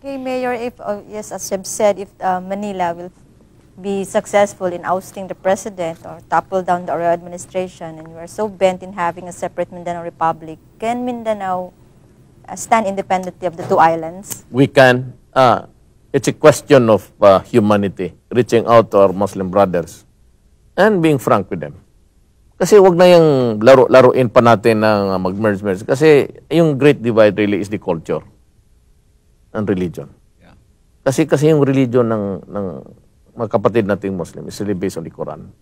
Okay, Mayor, if, yes, as you've said, if Manila will be successful in ousting the president or topple down the Arroyo administration, and you are so bent in having a separate Mindanao Republic, can Mindanao stand independently of the two islands? We can. It's a question of humanity, reaching out to our Muslim brothers and being frank with them. Kasi wag na yung laro-laruin pa natin ng mag-merge-merge. Kasi yung great divide really is the culture and religion. Yeah. Kasi yung religion ng mga kapatid nating Muslim is really based on the Quran.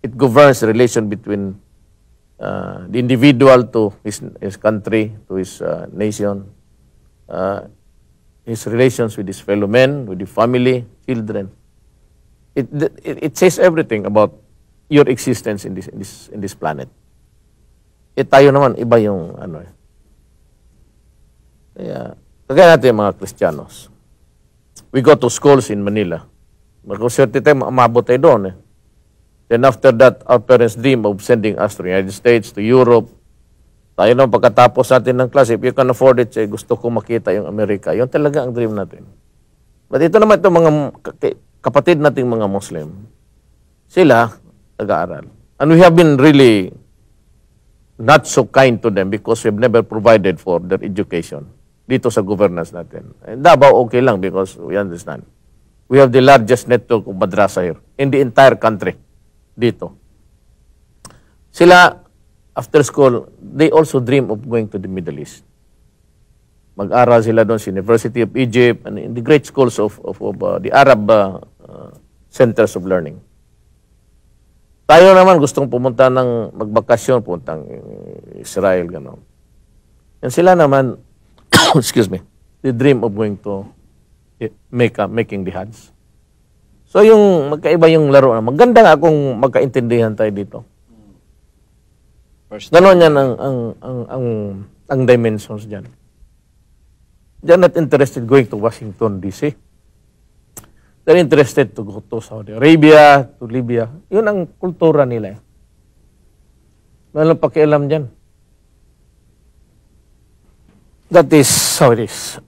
It governs the relation between the individual to his country, to his nation, his relations with his fellow men, with the family, children. It says everything about your existence in this planet. Tayo naman iba yung ano. Kaya natin mga Kristiyanos. We go to schools in Manila. Magkaswerte tayo, umabot tayo doon eh. Then after that, our parents dream of sending us to the United States, to Europe. Tayo naman pagkatapos natin ng class, if you can afford it, gusto ko makita yung Amerika. Yun talaga ang dream natin. But ito naman itong mga kapatid nating mga Muslim. Sila, nag-aaral. And we have been really not so kind to them because we've never provided for their education dito sa governance natin. And Davao, okay lang because we understand. We have the largest network of madrasa here in the entire country dito. Sila, after school, they also dream of going to the Middle East. Mag-aral sila doon sa University of Egypt and in the great schools of the Arab centers of learning. Tayo naman gustong pumunta ng magbakasyon, puntang Israel, gano'n. And sila naman, excuse me, they dream of going to making the Hajj. So yung magkaiba yung laro. Maganda nga kung magkaintindihan tayo dito. Gano'n yan ang dimensions dyan. They're not interested going to Washington, D.C. They're interested to go to Saudi Arabia, to Libya. Yun ang kultura nila. Walang pakialam dyan. That is how it is.